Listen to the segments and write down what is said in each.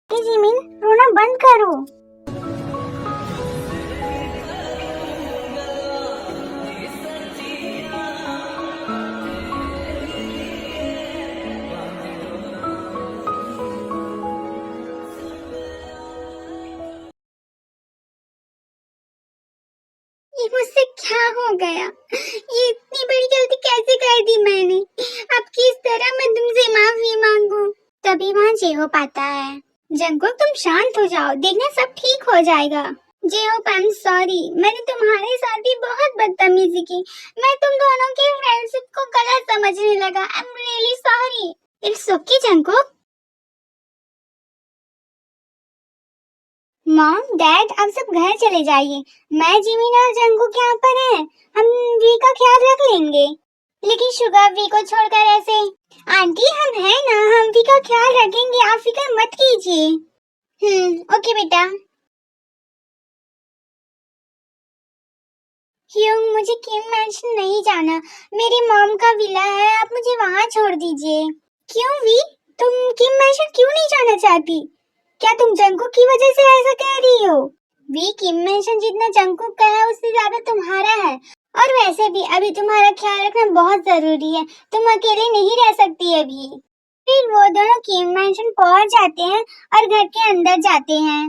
Jimin, रोना बंद करो। ये मुझसे क्या हो गया? ये इतनी बड़ी गलती कैसे कर दी मैंने? अब किस तरह मैं तुमसे माफी मांगू? तभी वहाँ जे हो पाता है। जंगकुक, तुम शांत हो जाओ, देखना सब ठीक हो जाएगा। J Hope, I am sorry, मैंने तुम्हारे साथ भी बहुत बदतमीजी की। मैं तुम दोनों की फ्रेंडशिप को गलत समझने लगा। I am really sorry. It's okay Jungkook. Mom, dad, अब सब घर चले जाइए। मैं, जिमिन और जंगकुक यहाँ पर हैं। हम वी का ख्याल रख लेंगे। लेकिन शुगर, वी को छोड़कर ऐसे? आंटी, हम हैं ना, हम वी का ख्याल रखेंगे, आप फिक्र मत कीजिए। ओके बेटा। ह्यूंग, मुझे किम मैंशन नहीं जाना। मेरी मॉम का विला है, आप मुझे वहाँ छोड़ दीजिए। क्यों वी, तुम किम मैंशन क्यों नहीं जाना चाहती? क्या तुम जंगकुक की वजह से ऐसा कह रही हो? वी, किम मैंशन जितना जंगकुक का है उससे ज्यादा तुम्हारा है। और वैसे भी अभी तुम्हारा ख्याल रखना बहुत जरूरी है। तुम अकेले नहीं रह सकती अभी। फिर वो दोनों किम मैंशन पहुंच जाते हैं और घर के अंदर जाते हैं।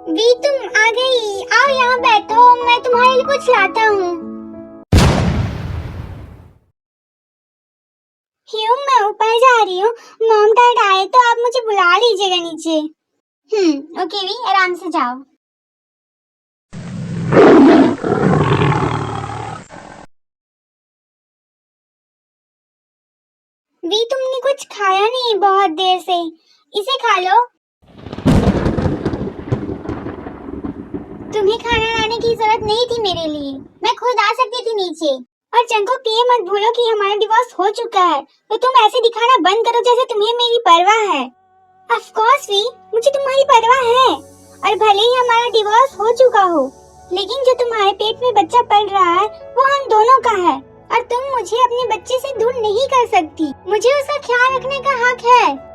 वी, तुम आ गई, आओ यहाँ बैठो, मैं तुम्हारे लिए कुछ लाता हूँ। ह्यूम, मैं ऊपर जा रही हूँ, मॉम डैड आए तो आप मुझे बुला लीजिएगा नीचे। ओके वी, आराम से जाओ। वी, तुमने कुछ खाया नहीं बहुत देर से, इसे खा लो। तुम्हें खाना लाने की जरूरत नहीं थी मेरे लिए, मैं खुद आ सकती थी नीचे। और जंगकुक, ये मत भूलो कि हमारा डिवोर्स हो चुका है, तो तुम ऐसे दिखाना बंद करो जैसे तुम्हें मेरी परवाह है। ऑफ कोर्स वी, मुझे तुम्हारी परवाह है, और भले ही हमारा डिवोर्स हो चुका हो, लेकिन जो तुम्हारे पेट में बच्चा पल रहा है वो हम दोनों का है, और तुम मुझे अपने बच्चे से दूर नहीं कर सकती। मुझे उसका ख्याल रखने का हक है।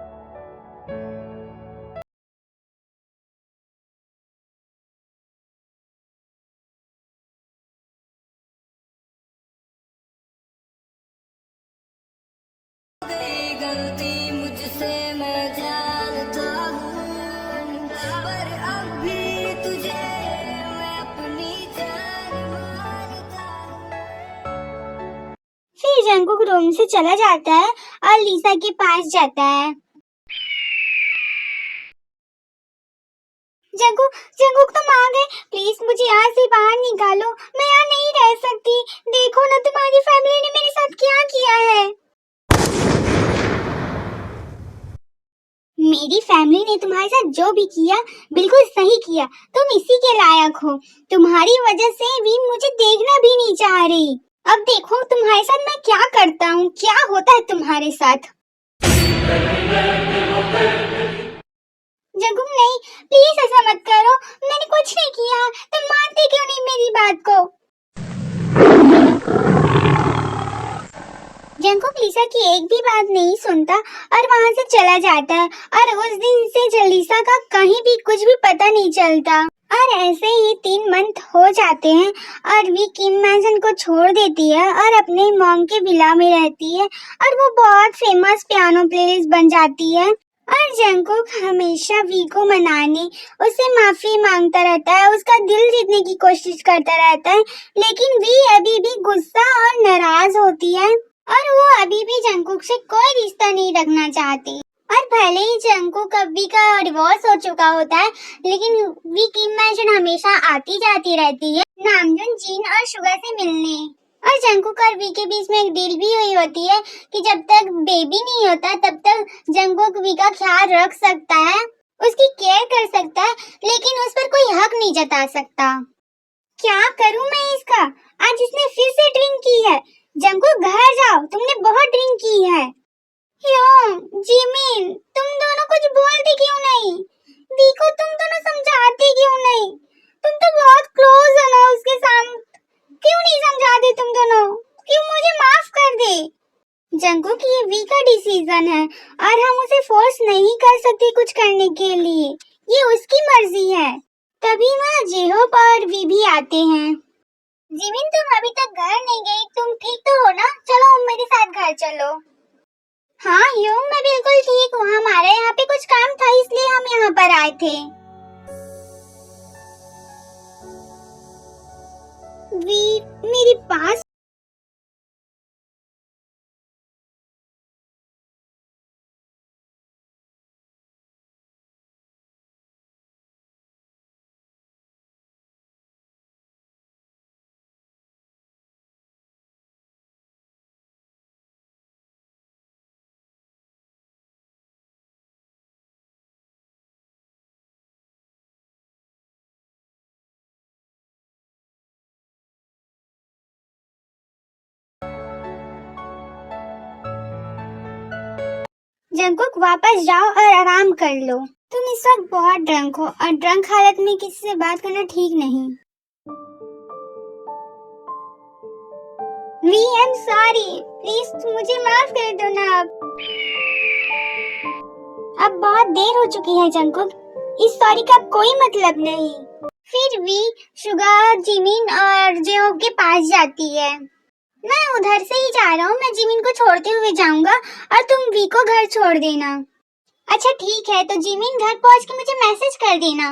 गलती मुझसे मैं जानता हूँ, पर अब भी तुझे मैं अपनी जान मानता हूँ। फिर जंगकुक रूम से चला जाता है और लीसा के पास जाता है। जंगकुक, जंगकुक, तुम आ गए, प्लीज मुझे यहाँ से बाहर निकालो, मैं यहाँ नहीं रह सकती। देखो ना तुम्हारी फैमिली ने मेरे साथ क्या किया है। मेरी फैमिली ने तुम्हारे साथ जो भी किया बिल्कुल सही किया, तुम इसी के लायक हो। तुम्हारी वजह से भी मुझे देखना भी नहीं चाह रही। अब देखो तुम्हारे साथ मैं क्या करता हूँ, क्या होता है तुम्हारे साथ। जंगकुक, नहीं, प्लीज ऐसा मत करो, मैंने कुछ नहीं किया, तुम मानते क्यों नहीं मेरी बात को? जंगकुक लीसा की एक भी बात नहीं सुनता और वहाँ से चला जाता है, और उस दिन से लीसा का कहीं भी कुछ भी पता नहीं चलता। और ऐसे ही 3 मंथ हो जाते हैं और वी किम मैंशन को छोड़ देती है और अपने मॉम के विला में रहती है, और वो बहुत फेमस पियानो प्लेयर्स बन जाती है। और जंगकुक हमेशा वी को मनाने, उससे माफी मांगता रहता है, उसका दिल जीतने की कोशिश करता रहता है, लेकिन वी अभी भी गुस्सा और नाराज होती है, और वो अभी भी जंगकुक से कोई रिश्ता नहीं रखना चाहती। और भले ही जंगकुक अभी का डिवोर्स हो चुका होता है, लेकिन वी किम मैंशन हमेशा आती जाती रहती है नामजून, जिन और शुगर से मिलने। और जंगकुक और वी के बीच में एक डील भी हुई होती है कि जब तक बेबी नहीं होता तब तक जंगकुक वी का ख्याल रख सकता है, उसकी केयर कर सकता है, लेकिन उस पर कोई हक नहीं जता सकता। क्या करूं मैं इसका? आज इसने फिर से ड्रिंक की है। जंगकुक, घर जाओ, तुमने बहुत ड्रिंक की है। ह्यूम, जिमिन, तुम दोनों कुछ बोलते क्यों नहीं? वी को तुम दोनों समझाते क्यों नहीं? तुम तो बहुत क्लोज हो ना उसके साथ, क्यों नहीं समझाते तुम दोनों? क्यों, मुझे माफ कर दे। जंगकुक, ये वी का डिसीजन है और हम उसे फोर्स नहीं कर सकते कुछ करने के लिए। ये उसकी मर्जी है। तभी वहाँ जेहोप और वी भी आते हैं। जिमिन, तुम अभी तक घर नहीं गई, तुम ठीक तो हो ना? चलो मेरे साथ घर चलो। हाँ ह्यूंग, मैं बिल्कुल ठीक हूँ। हमारे यहाँ पे कुछ काम था इसलिए हम यहाँ पर आए थे। वी मेरे पास जंगकुक, वापस जाओ और आराम कर लो। तुम इस वक्त बहुत ड्रंक हो और ड्रंक हालत में किसी से बात करना ठीक नहीं। We I am sorry, please मुझे माफ कर दो ना। अब बहुत देर हो चुकी है जंगकुक, इस सॉरी का कोई मतलब नहीं। फिर वी शुगा, जिमिन और जेहोप के पास जाती है। मैं उधर से ही जा रहा हूँ, मैं जिमिन को छोड़ते हुए जाऊंगा और तुम वी को घर छोड़ देना। अच्छा ठीक है, तो जिमिन घर पहुँच के मुझे मैसेज कर देना।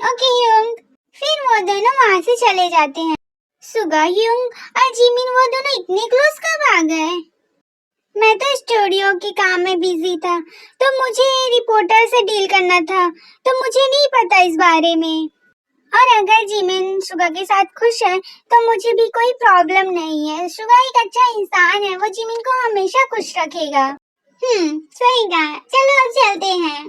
ओके ह्यूंग। फिर वो दोनों वहाँ से चले जाते हैं। सुगा, ह्यूंग और जिमिन वो दोनों इतने क्लोज कब आ गए? मैं तो स्टूडियो के काम में बिजी था, तो मुझे रिपोर्टर से डील करना था, तो मुझे नहीं पता इस बारे में। और अगर जिमिन शुगा के साथ खुश है तो मुझे भी कोई प्रॉब्लम नहीं है। शुगा एक अच्छा इंसान है, वो जिमिन को हमेशा खुश रखेगा। सही कहा। चलो अब चलते हैं।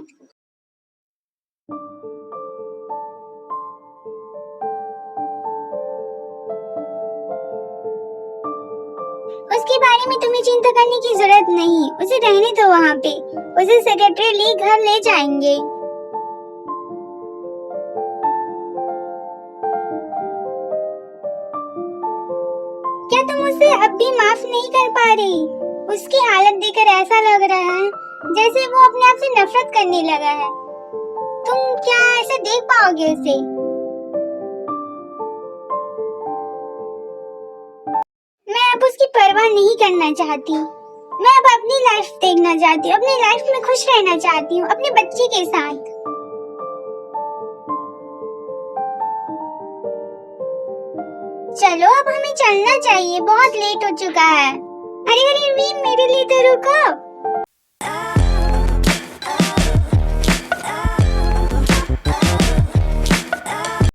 उसके बारे में तुम्हें चिंता करने की जरूरत नहीं, उसे रहने दो वहाँ पे। उसे सेक्रेटरी ली घर ले जाएंगे। क्या तुम उसे अब भी माफ नहीं कर पा रही? उसकी हालत देखकर ऐसा लग रहा है जैसे वो अपने आप से नफरत करने लगा है। तुम क्या ऐसे देख पाओगे उसे? मैं अब उसकी परवाह नहीं करना चाहती। मैं अब अपनी लाइफ देखना चाहती हूँ, अपनी लाइफ में खुश रहना चाहती हूँ अपने बच्चे के साथ। चलो अब हमें चलना चाहिए, बहुत लेट हो चुका है। अरे अरे वी, मेरे लिए तो रुको।